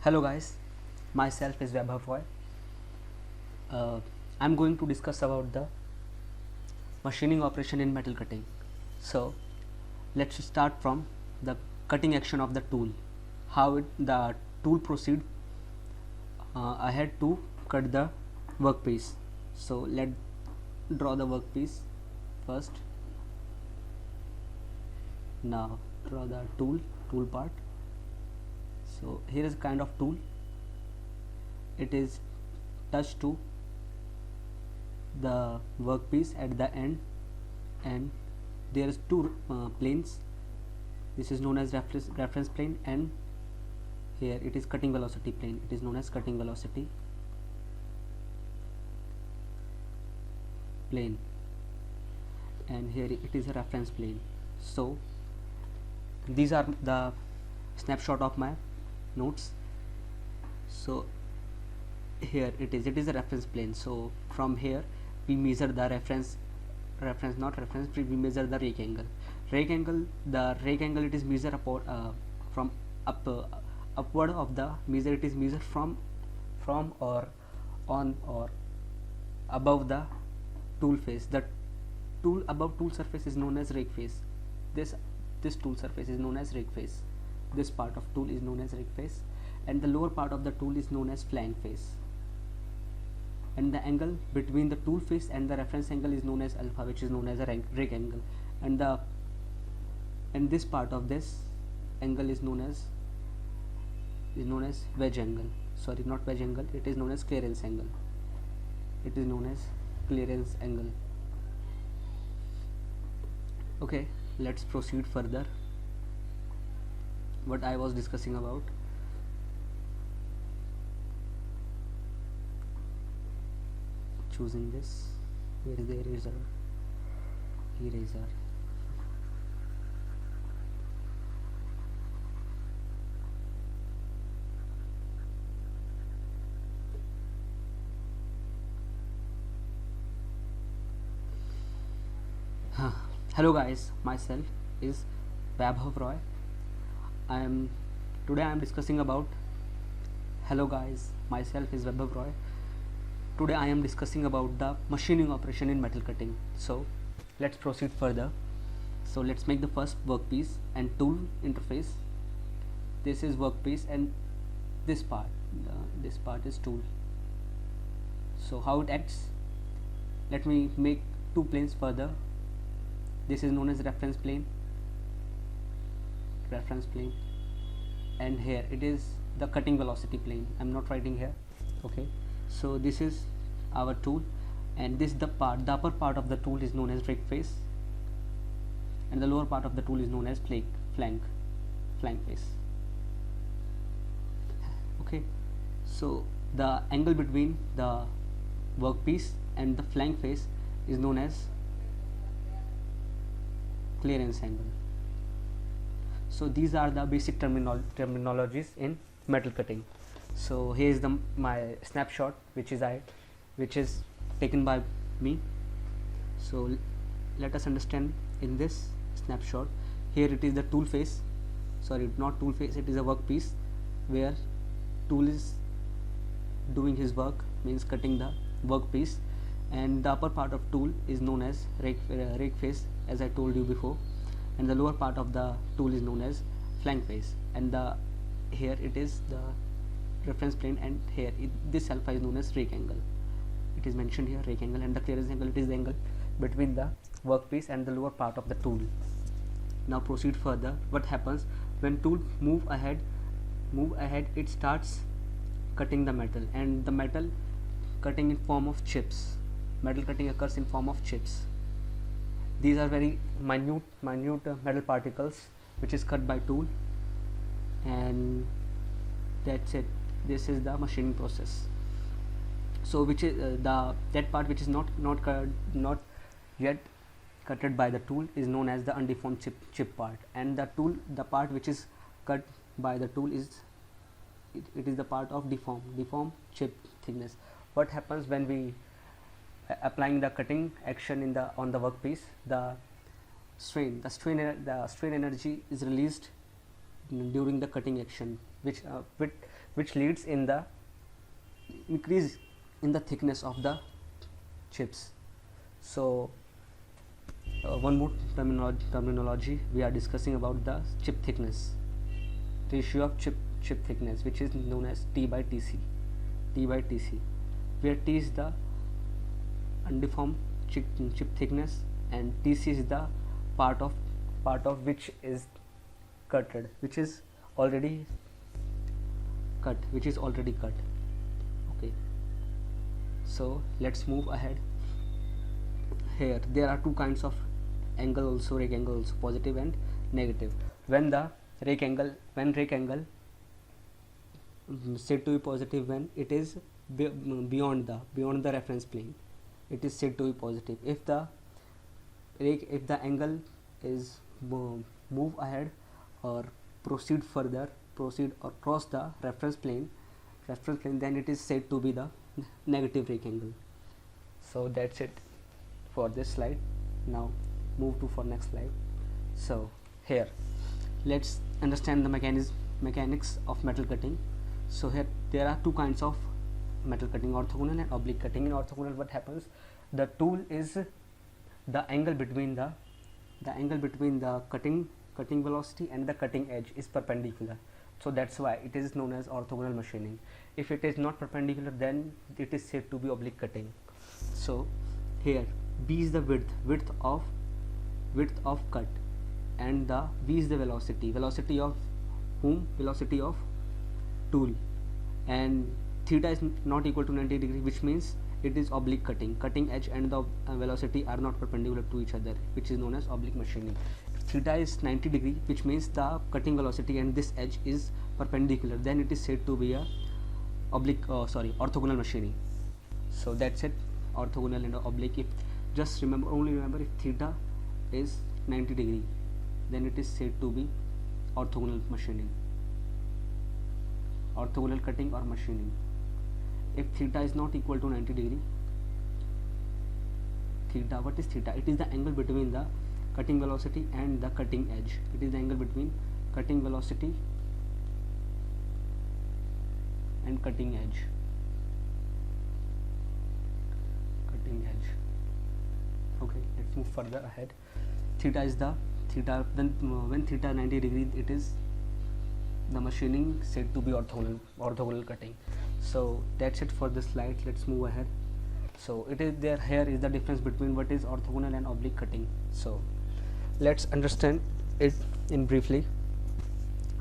Hello guys, myself is Vaibhav Roy. I'm going to discuss about the machining operation in metal cutting. So let's start from the cutting action of the tool, how the tool proceed ahead to cut the workpiece. So let's draw the workpiece first. Now draw the tool part. So here is a kind of tool. It is touched to the workpiece at the end, and there is two planes. This is known as reference plane, and here it is cutting velocity plane. It is known as cutting velocity plane, and here it is a reference plane. So these are the snapshot of my notes. So here it is a reference plane. So from here we measure the we measure the rake angle. The rake angle it is measured from upward of the measure. It is measured from or on or above the tool face. The tool above tool surface is known as rake face. This tool surface is known as rake face. This part of tool is known as rake face, and the lower part of the tool is known as flank face. And the angle between the tool face and the reference angle is known as alpha, which is known as a rake angle. And this part of this angle is known as wedge angle. Sorry, not wedge angle. It is known as clearance angle. It is known as clearance angle. Okay, let's proceed further. What I was discussing about. Choosing this. Where is the eraser? Hello guys, myself is Vaibhav Roy. Today I am discussing about. Hello guys, myself is Vaibhav Roy. Today I am discussing about the machining operation in metal cutting. So let's proceed further. So let's make the first workpiece and tool interface. This is workpiece, and this part is tool. So how it acts? Let me make two planes further. This is known as reference plane, and here it is the cutting velocity plane. I'm not writing here. Okay, so this is our tool, and this the upper part of the tool is known as rake face, and the lower part of the tool is known as flank face. Okay, so the angle between the workpiece and the flank face is known as clearance angle. So these are the basic terminologies in metal cutting. So here is my snapshot, which is taken by me. So let us understand in this snapshot. Here it is the tool face. Sorry, not tool face. It is a workpiece where tool is doing his work, means cutting the workpiece, and the upper part of tool is known as rake face, as I told you before, and the lower part of the tool is known as flank face, and here it is the reference plane, and here this alpha is known as rake angle. It is mentioned here, rake angle, and the clearance angle, it is the angle between the workpiece and the lower part of the tool. Now proceed further. What happens when tool move ahead, it starts cutting the metal, and the metal cutting in form of chips. Metal cutting occurs in form of chips. These are very minute metal particles which is cut by tool, and that's it. This is the machining process. So which is that part which is not yet cutted by the tool is known as the undeformed chip part, and the part which is cut by the tool is it is the part of deformed chip thickness. What happens when we applying the cutting action on the workpiece? The strain energy is released during the cutting action, which which leads in the increase in the thickness of the chips. So one more terminology we are discussing about the chip thickness, ratio of chip thickness, which is known as T by TC, where T is the undeformed chip thickness and TC is the part of which is cutted, which is already cut. Okay, so let's move ahead. Here there are two kinds of angle also, rake angle also, positive and negative. When rake angle said to be positive when it is beyond the reference plane, it is said to be positive. If the angle is move ahead or proceed or cross the reference plane, then it is said to be the negative rake angle. So that's it for this slide. Now move to for next slide. So here let's understand the mechanics of metal cutting. So here there are two kinds of metal cutting, orthogonal and oblique cutting. In orthogonal, what happens, the tool is the angle between the cutting velocity and the cutting edge is perpendicular, so that's why it is known as orthogonal machining. If it is not perpendicular, then it is said to be oblique cutting. So here B is the width of cut, and the V is the velocity of whom, velocity of tool, and theta is not equal to 90 degree, which means it is oblique cutting. Cutting edge and the velocity are not perpendicular to each other, which is known as oblique machining. If theta is 90 degree, which means the cutting velocity and this edge is perpendicular, then it is said to be a orthogonal machining. So that's it, orthogonal and oblique. If just only remember if theta is 90 degree, then it is said to be orthogonal machining, orthogonal cutting or machining. If theta is not equal to 90 degree, theta, what is theta? It is the angle between the cutting velocity and the cutting edge. It is the angle between cutting velocity and cutting edge. Okay, let's move further ahead. Theta is the then when theta 90 degree, it is the machining said to be orthogonal cutting. So that's it for this slide. Let's move ahead. So it is there, here is the difference between what is orthogonal and oblique cutting. So let's understand it in briefly.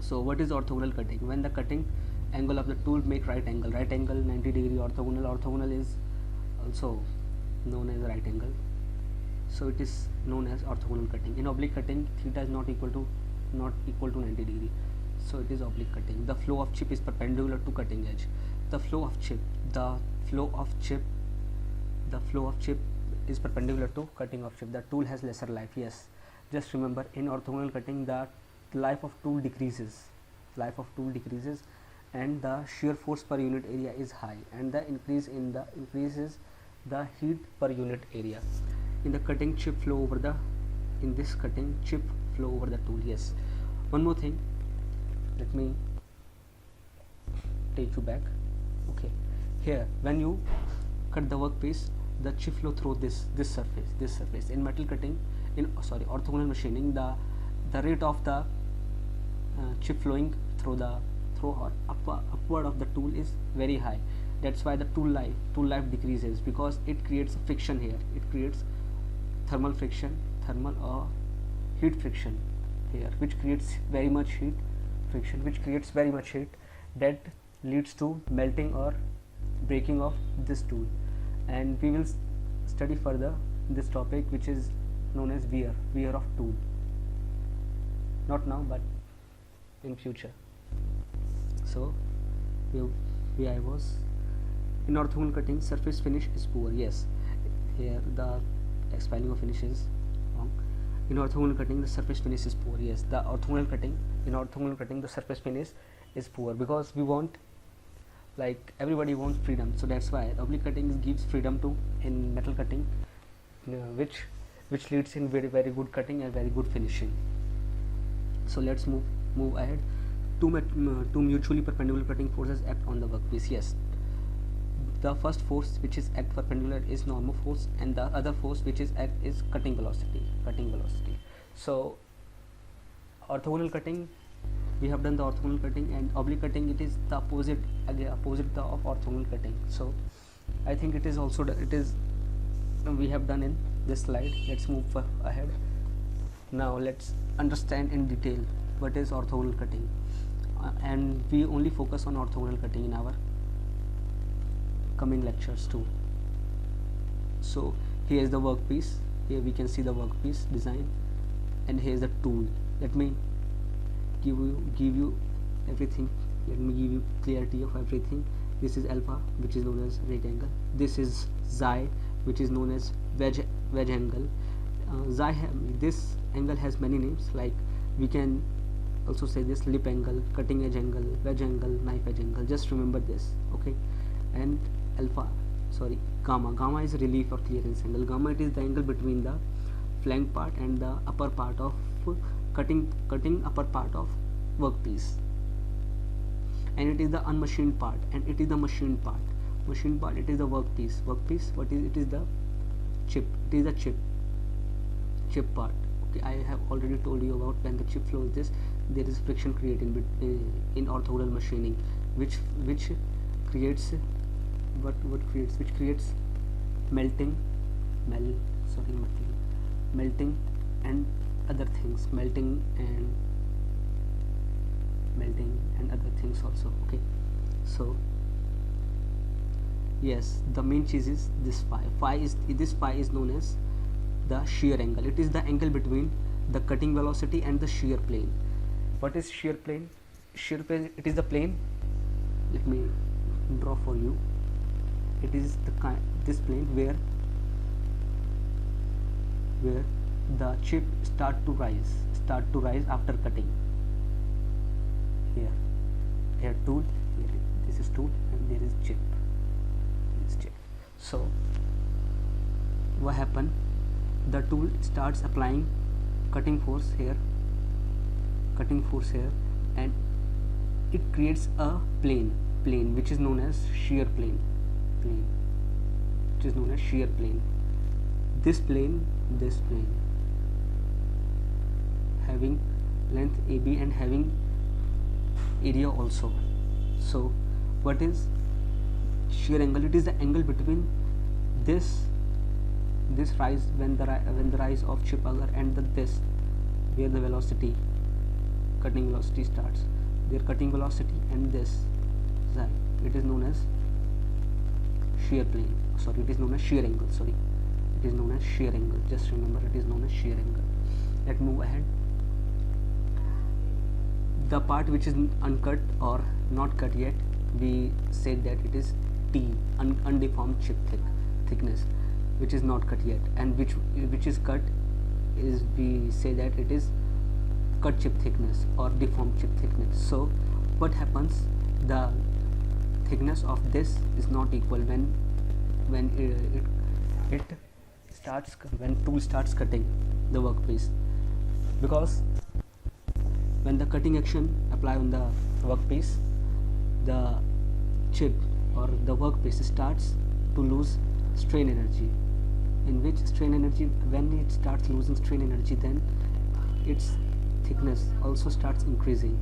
So what is orthogonal cutting? When the cutting angle of the tool make right angle 90 degree. Orthogonal is also known as right angle, so it is known as orthogonal cutting. In oblique cutting, theta is not equal to 90 degree, so it is oblique cutting. The flow of chip is perpendicular to cutting edge. The flow of chip is perpendicular to cutting of chip. The tool has lesser life. Yes, just remember, in orthogonal cutting, the life of tool decreases, and the shear force per unit area is high, and the increases the heat per unit area. In the cutting, chip flow over the tool. Yes, one more thing, let me take you back. Okay, here when you cut the workpiece, the chip flow through this surface. In metal cutting, orthogonal machining, the rate of the chip flowing through upward of the tool is very high. That's why the tool life decreases, because it creates friction here. It creates thermal or heat friction here, which creates very much heat that leads to melting or breaking of this tool. And we will study further this topic, which is known as wear of tool. Not now, but in future. So here I was. In orthogonal cutting, surface finish is poor. Yes, here the spelling of finish is wrong. In orthogonal cutting, the surface finish is poor. Yes, in orthogonal cutting, the surface finish is poor, because we want, like, everybody wants freedom. So that's why oblique cutting gives freedom to in metal cutting, which leads in very good cutting and very good finishing. So let's move ahead. two mutually perpendicular cutting forces act on the workpiece. Yes, the first force which is act perpendicular is normal force, and the other force which is act is cutting velocity. So orthogonal cutting, we have done the orthogonal cutting, and oblique cutting, it is the opposite of orthogonal cutting. So I think it is also we have done in this slide. Let's move ahead. Now let's understand in detail what is orthogonal cutting, and we only focus on orthogonal cutting in our coming lectures too. So here is the workpiece. Here we can see the workpiece design, and here is the tool. Let me give you everything. Let me give you clarity of everything. This is alpha, which is known as right angle. This is xi, which is known as wedge angle. This angle has many names, like we can also say this lip angle, cutting edge angle, wedge angle, knife edge angle. Just remember this, okay? And gamma is relief or clearance angle. Gamma, it is the angle between the flank part and the upper part of cutting upper part of workpiece, and it is the unmachined part, and it is the machined part. It is the workpiece. What is it? Is the chip. It is the chip part. Okay, I have already told you about when the chip flows this, there is friction created in orthogonal machining, which creates melting and other things, melting and other things also. Okay, so yes, the main cheese is this phi is known as the shear angle. It is the angle between the cutting velocity and the shear plane. What is shear plane? Shear plane, it is the plane. Let me draw for you. It is this plane where the chip start to rise after cutting. Here tool, this is tool, and there is chip. So what happened? The tool starts applying cutting force here, and it creates a plane which is known as shear plane. This plane having length AB and having area also. So what is shear angle? It is the angle between this rise, when the rise of chip agar, and this where the cutting velocity starts. Their cutting velocity and this xi, it is known as shear plane. It is known as shear angle. It is known as shear angle. Just remember, it is known as shear angle. Let's move ahead. The part which is uncut or not cut yet, we said that it is T, undeformed chip thickness, which is not cut yet, and which is cut is, we say that it is cut chip thickness or deformed chip thickness. So what happens? The thickness of this is not equal when tool starts cutting the workpiece, because when the cutting action apply on the workpiece, the chip or the workpiece starts to lose strain energy. In which strain energy, when it starts losing strain energy, then its thickness also starts increasing.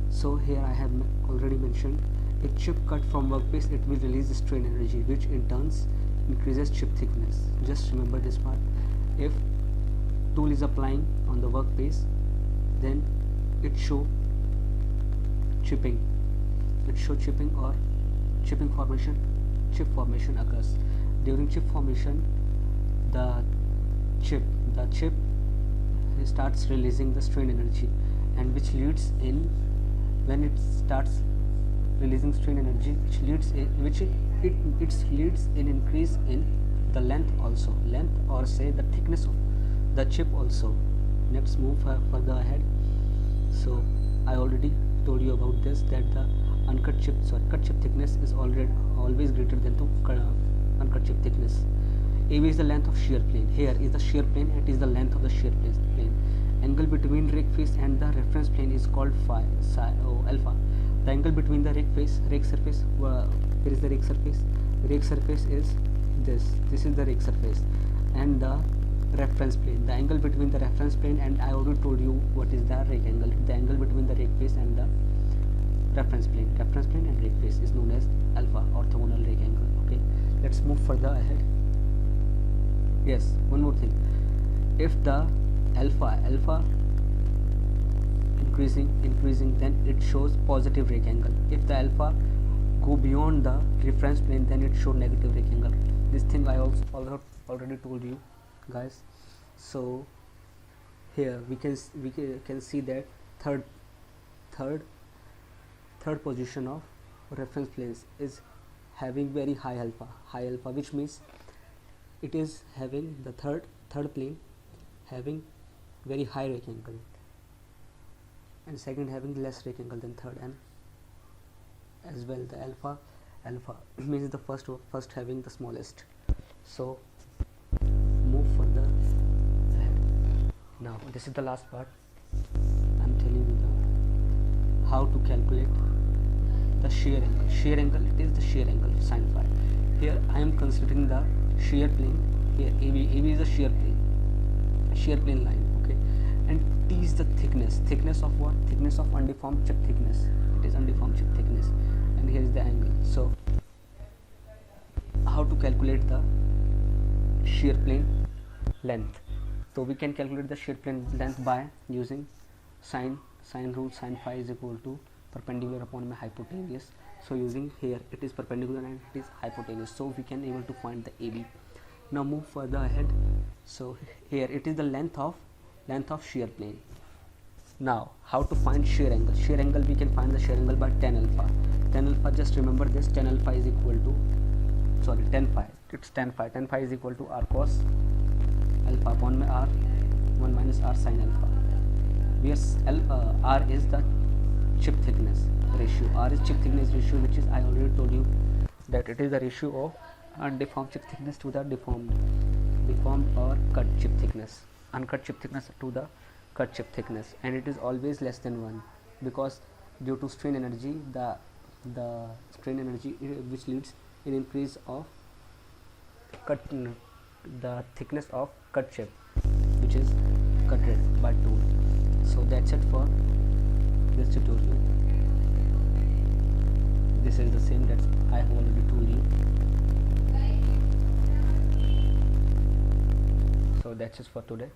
So here I have already mentioned, if chip cut from workpiece, it will release strain energy, which in turns increases chip thickness. Just remember this part. If tool is applying on the workpiece, then it show chipping or chip formation occurs. During chip formation, the chip starts releasing the strain energy, and which leads in, when it starts releasing strain energy, which leads in increase in the length or say the thickness of the chip also. Let's move further ahead. So I already told you about this, that the cut chip thickness is always greater than the uncut chip thickness. AB is the length of shear plane. Here is the shear plane, it is the length of the shear plane, angle between rake face and the reference plane is called phi, psi, alpha. The angle between the rake surface, here is the rake surface. Rake surface is this is the rake surface, and the reference plane, the angle between the reference plane, and I already told you what is the rake angle. The angle between the rake face and the reference plane and rake face is known as alpha, orthogonal rake angle. Okay, let's move further ahead. Yes, one more thing. If the alpha increasing, then it shows positive rake angle. If the alpha go beyond the reference plane, then it shows negative rake angle. This thing I also already told you guys. So here we can see that third position of reference planes is having very high alpha, which means it is having the third plane having very high rake angle, and second having less rake angle than third, and as well the alpha means the first having the smallest. So move further ahead. Now this is the last part. I'm telling you how to calculate the shear angle. It is the shear angle sin phi. Here I am considering the shear plane. Here AB is a shear plane line. Okay, and T is the thickness of what? Thickness of undeformed chip thickness. It is undeformed chip thickness, and here is the angle. So how to calculate the shear plane length? So we can calculate the shear plane length by using sine rule. Sin phi is equal to perpendicular upon my hypotenuse. So using here it is perpendicular and it is hypotenuse, so we can able to find the AB. Now move further ahead. So here it is the length of shear plane. Now how to find shear angle? Shear angle, we can find the shear angle by tan alpha. Just remember this, tan alpha is equal to tan phi. It's tan phi. Tan phi is equal to r cos alpha upon my r 1 minus r sin alpha. Where r is the chip thickness ratio. R is chip thickness ratio, which is I already told you that it is the ratio of undeformed chip thickness to the deformed or cut chip thickness, uncut chip thickness to the cut chip thickness, and it is always less than 1, because due to strain energy, the strain energy which leads in increase of the thickness of cut chip, which is cutted by tool. So that's it for this tutorial. This is the same that I have already told you. So that's it for today.